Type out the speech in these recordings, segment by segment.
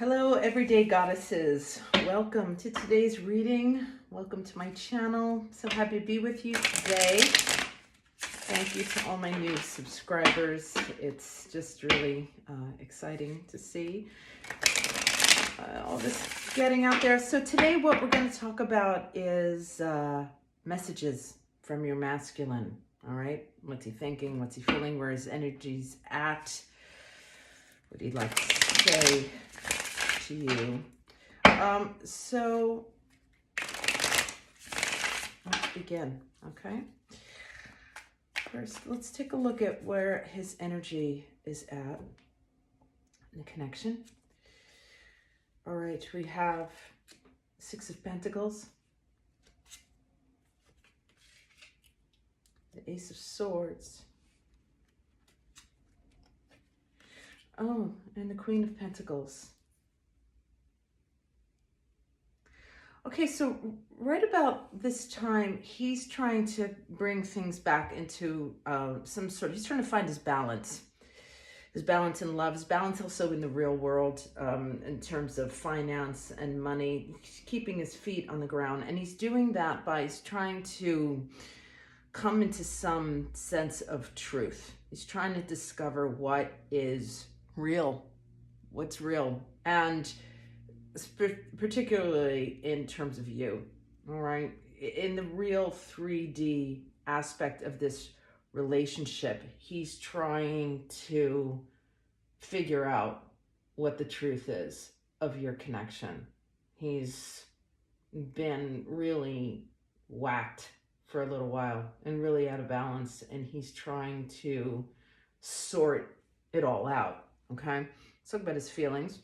Hello, everyday goddesses. Welcome to today's reading. Welcome to my channel. So happy to be with you today. Thank you to all my new subscribers. It's just really exciting to see all this getting out there. So today what we're going to talk about is messages from your masculine. All right? What's he thinking? What's he feeling? Where his energy's at? What he'd like to say to you. So let's begin, okay? First, let's take a look at where his energy is at in the connection. All right, we have Six of Pentacles, the Ace of Swords, oh, and the Queen of Pentacles. Okay, so right about this time, he's trying to bring things back into he's trying to find his balance in love, his balance also in the real world, in terms of finance and money, keeping his feet on the ground. And he's doing that by trying to come into some sense of truth. He's trying to discover what is real, what's real. And particularly in terms of you, all right? In the real 3D aspect of this relationship, he's trying to figure out what the truth is of your connection. He's been really whacked for a little while and really out of balance, and he's trying to sort it all out, okay? Let's talk about his feelings.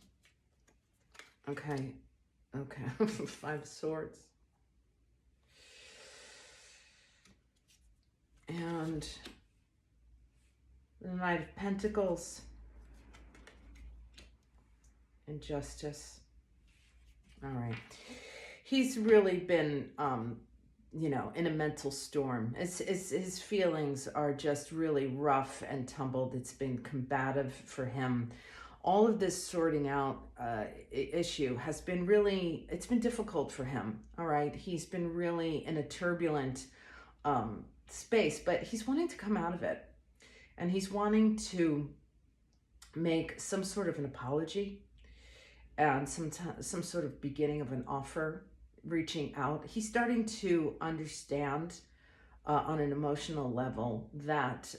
Okay. Five of Swords. And the Knight of Pentacles. And Justice. All right. He's really been, in a mental storm. His feelings are just really rough and tumbled. It's been combative for him. All of this sorting out issue has been it's been difficult for him, all right? He's been really in a turbulent space, but he's wanting to come out of it. And he's wanting to make some sort of an apology and some sort of beginning of an offer, reaching out. He's starting to understand on an emotional level that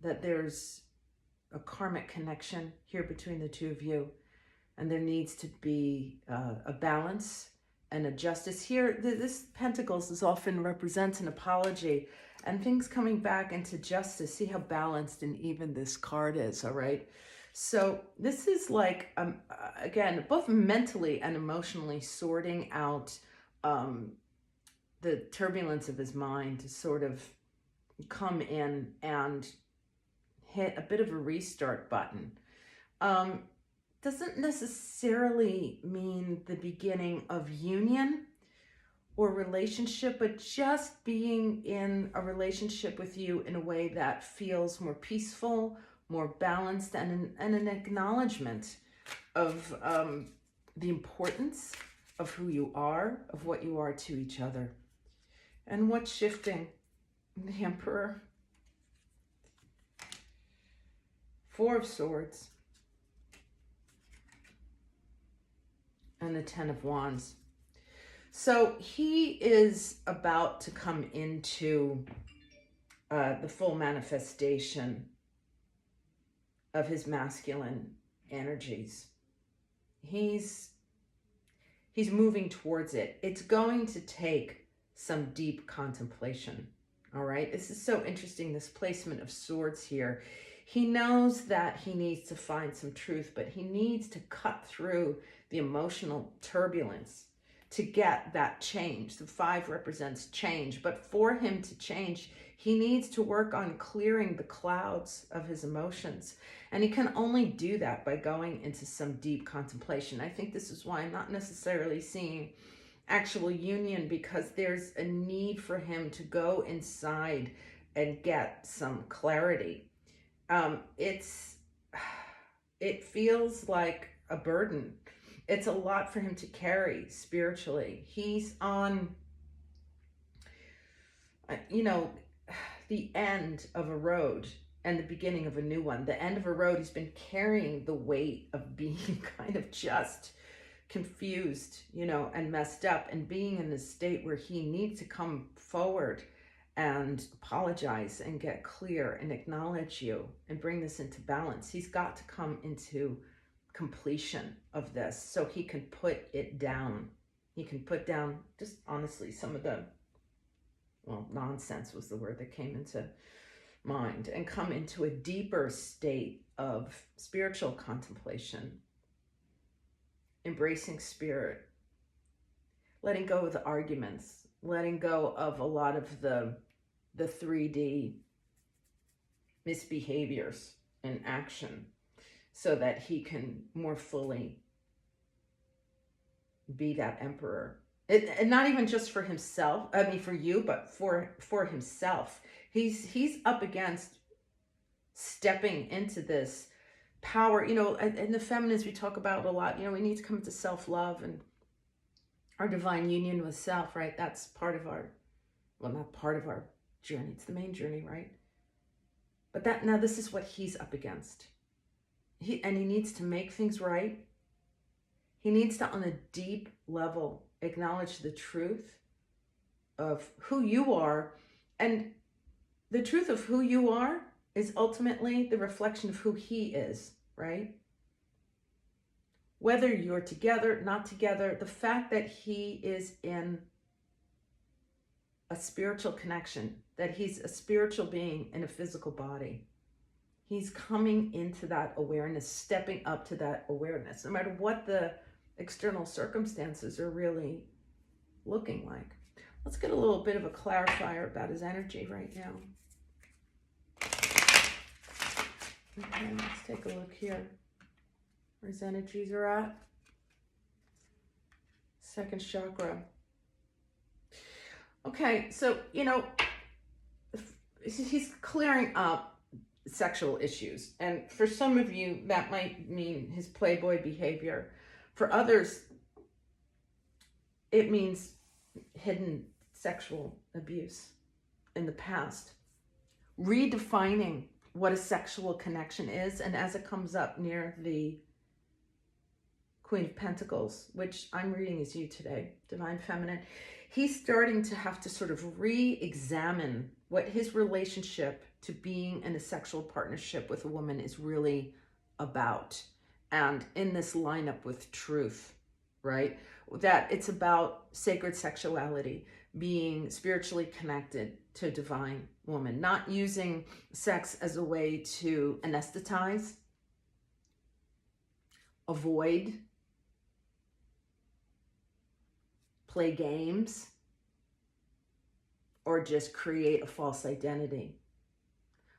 there's a karmic connection here between the two of you, and there needs to be a balance and a justice here. This Pentacles is often represents an apology and things coming back into justice. See how balanced and even this card is, all right? So this is like, again, both mentally and emotionally sorting out the turbulence of his mind to sort of come in and hit a bit of a restart button. Doesn't necessarily mean the beginning of union or relationship, but just being in a relationship with you in a way that feels more peaceful, more balanced, and an acknowledgement of the importance of who you are, of what you are to each other. And what's shifting? The Emperor. Four of Swords. And the Ten of Wands. So he is about to come into the full manifestation of his masculine energies. He's moving towards it. It's going to take some deep contemplation. All right. This is so interesting, this placement of swords here. He knows that he needs to find some truth, but he needs to cut through the emotional turbulence to get that change. The 5 represents change, but for him to change, he needs to work on clearing the clouds of his emotions. And he can only do that by going into some deep contemplation. I think this is why I'm not necessarily seeing actual union, because there's a need for him to go inside and get some clarity. It feels like a burden. It's a lot for him to carry spiritually. He's on, the end of a road and the beginning of a new one. The end of a road, he's been carrying the weight of being kind of just confused, and messed up, and being in this state where he needs to come forward and apologize and get clear and acknowledge you and bring this into balance. He's got to come into completion of this so he can put it down. He can put down just honestly some of the, nonsense was the word that came into mind, and come into a deeper state of spiritual contemplation, embracing spirit, letting go of the arguments, letting go of a lot of the 3D misbehaviors in action, so that he can more fully be that emperor. And not even just for himself, for you, but for himself. He's up against stepping into this power. In the feminines, we talk about a lot, we need to come to self-love and our divine union with self, right? That's part of our, not part of our journey. It's the main journey, right? But now this is what he's up against. He needs to make things right. He needs to, on a deep level, acknowledge the truth of who you are. And the truth of who you are is ultimately the reflection of who he is, right? Whether you're together, not together, the fact that he is in a spiritual connection, that he's a spiritual being in a physical body, he's coming into that awareness, stepping up to that awareness, no matter what the external circumstances are really looking like. Let's get a little bit of a clarifier about his energy right now. Okay, let's take a look here where his energies are at. Second chakra. Okay, so, he's clearing up sexual issues. And for some of you, that might mean his playboy behavior. For others, it means hidden sexual abuse in the past. Redefining what a sexual connection is, and as it comes up near the Queen of Pentacles, which I'm reading is you today, Divine Feminine, he's starting to have to sort of re-examine what his relationship to being in a sexual partnership with a woman is really about. And in this lineup with truth, right? That it's about sacred sexuality, being spiritually connected to a divine woman, not using sex as a way to anesthetize, avoid, play games, or just create a false identity.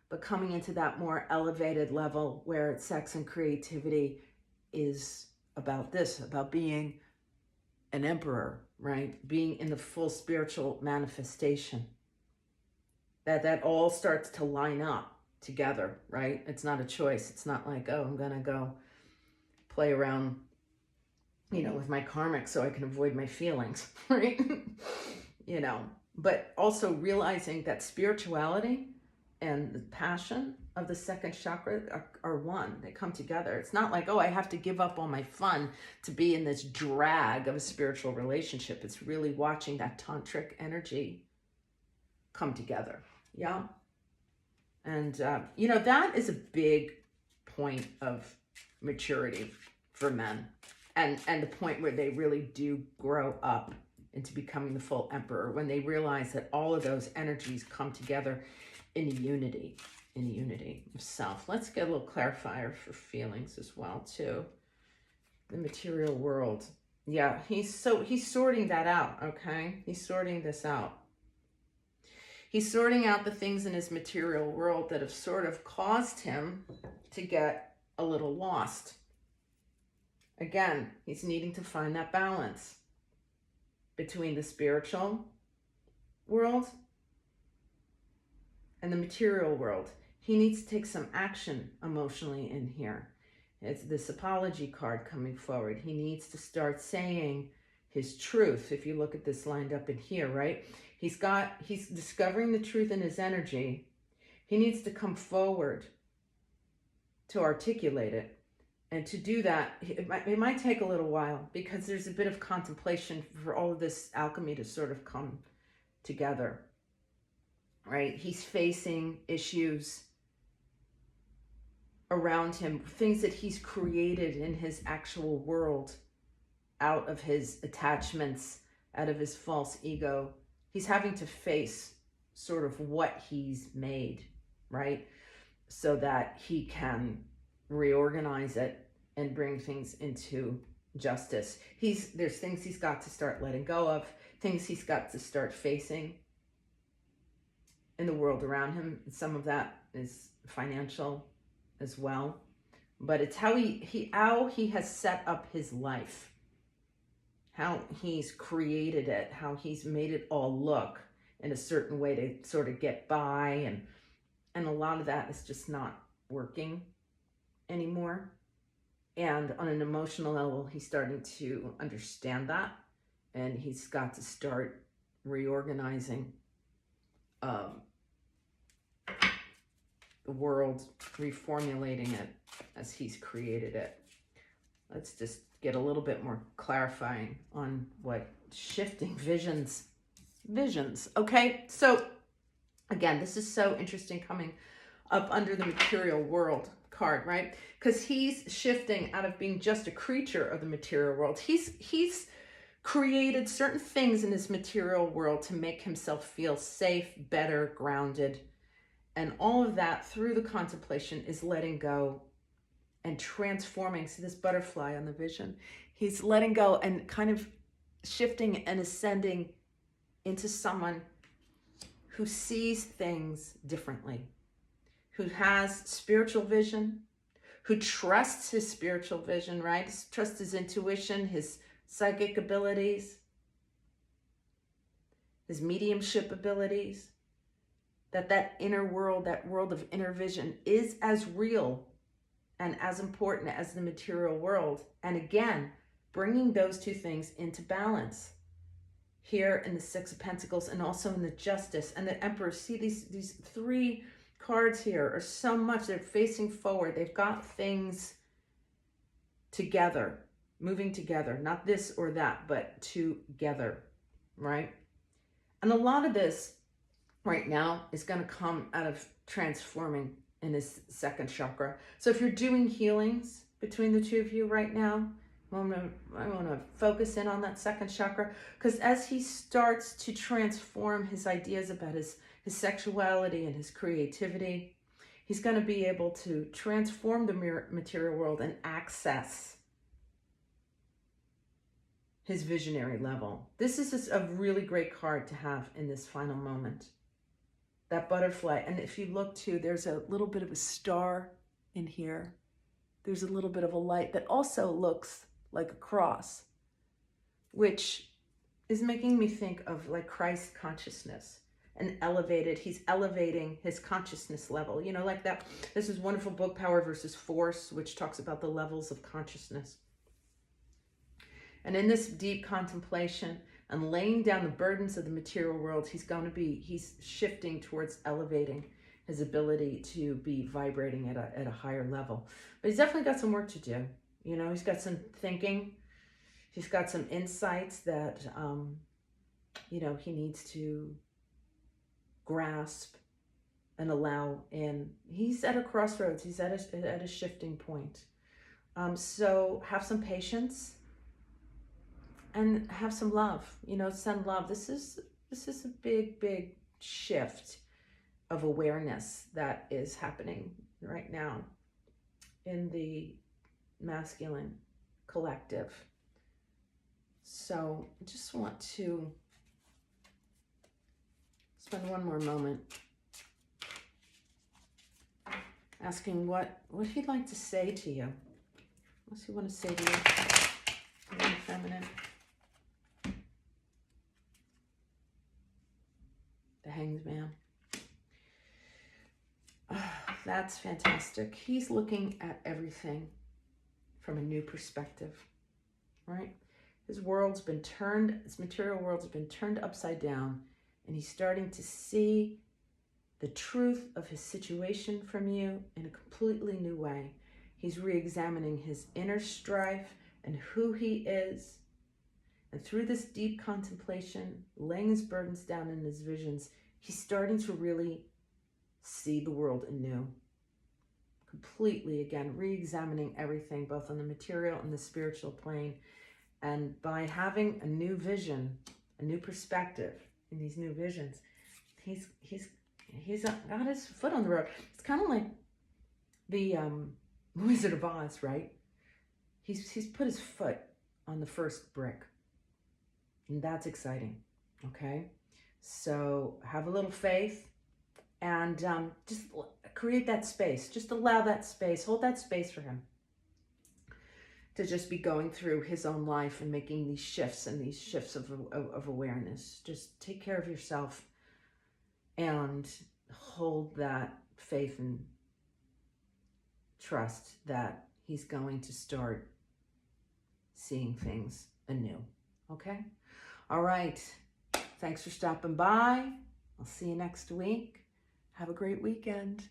But coming into that more elevated level where sex and creativity is about this, about being an emperor, right? Being in the full spiritual manifestation. That all starts to line up together, right? It's not a choice. It's not like, oh, I'm gonna go play around, with my karmic so I can avoid my feelings, right? But also realizing that spirituality and the passion of the second chakra are one. They come together. It's not like, oh, I have to give up all my fun to be in this drag of a spiritual relationship. It's really watching that tantric energy come together. Yeah. And, that is a big point of maturity for men. And the point where they really do grow up into becoming the full emperor, when they realize that all of those energies come together in a unity of self. Let's get a little clarifier for feelings as well too. The material world. Yeah, he's sorting that out, okay? He's sorting this out. He's sorting out the things in his material world that have sort of caused him to get a little lost. Again, he's needing to find that balance between the spiritual world and the material world. He needs to take some action emotionally in here. It's this apology card coming forward. He needs to start saying his truth. If you look at this lined up in here, right? He's discovering the truth in his energy. He needs to come forward to articulate it. And to do that, it might take a little while, because there's a bit of contemplation for all of this alchemy to sort of come together, right? He's facing issues around him, things that he's created in his actual world out of his attachments, out of his false ego. He's having to face sort of what he's made, right? So that he can reorganize it and bring things into justice. There's things he's got to start letting go of, things he's got to start facing in the world around him. Some of that is financial as well, but it's how he has set up his life, how he's created it, how he's made it all look in a certain way to sort of get by, and a lot of that is just not working anymore. And on an emotional level, he's starting to understand that, and he's got to start reorganizing the world, reformulating it as he's created it. Let's just get a little bit more clarifying on what shifting visions. Okay, so again, this is so interesting coming up under the material world card, right? Because he's shifting out of being just a creature of the material world. He's created certain things in his material world to make himself feel safe, better, grounded. And all of that through the contemplation is letting go and transforming. See this butterfly on the vision? He's letting go and kind of shifting and ascending into someone who sees things differently, who has spiritual vision, who trusts his spiritual vision, right? Trusts his intuition, his psychic abilities, his mediumship abilities, that inner world, that world of inner vision is as real and as important as the material world. And again, bringing those two things into balance here in the Six of Pentacles and also in the Justice and the Emperor. See these three cards here are so much, they're facing forward. They've got things together, moving together, not this or that, but together, right? And a lot of this right now is going to come out of transforming in his second chakra. So if you're doing healings between the two of you right now, I want to focus in on that second chakra, because as he starts to transform his ideas about his sexuality and his creativity, he's going to be able to transform the material world and access his visionary level. This is just a really great card to have in this final moment. That butterfly. And if you look too, there's a little bit of a star in here. There's a little bit of a light that also looks like a cross, which is making me think of like Christ consciousness and he's elevating his consciousness level. You know, like that. This is wonderful book, Power versus Force, which talks about the levels of consciousness. And in this deep contemplation and laying down the burdens of the material world, he's shifting towards elevating his ability to be vibrating at a higher level. But he's definitely got some work to do. You know, he's got some thinking. He's got some insights that, you know, he needs to grasp and allow in. He's at a crossroads. He's at a shifting point. So have some patience. And have some love, you know, send love. This is a big, big shift of awareness that is happening right now in the masculine collective. So I just want to spend one more moment asking what he'd like to say to you. What's he want to say to you? Feminine. The Hanged Man. Oh, that's fantastic. He's looking at everything from a new perspective, right? His world's been turned, his material world's been turned upside down, and he's starting to see the truth of his situation from you in a completely new way. He's re-examining his inner strife and who he is. And through this deep contemplation, laying his burdens down in his visions, he's starting to really see the world anew. Completely, again, re-examining everything, both on the material and the spiritual plane. And by having a new vision, a new perspective in these new visions, he's got his foot on the road. It's kind of like the Wizard of Oz, right? He's put his foot on the first brick. And that's exciting, okay? So have a little faith and just create that space. Just allow that space, hold that space for him to just be going through his own life and making these shifts of awareness. Just take care of yourself and hold that faith and trust that he's going to start seeing things anew, okay? All right, thanks for stopping by. I'll see you next week. Have a great weekend.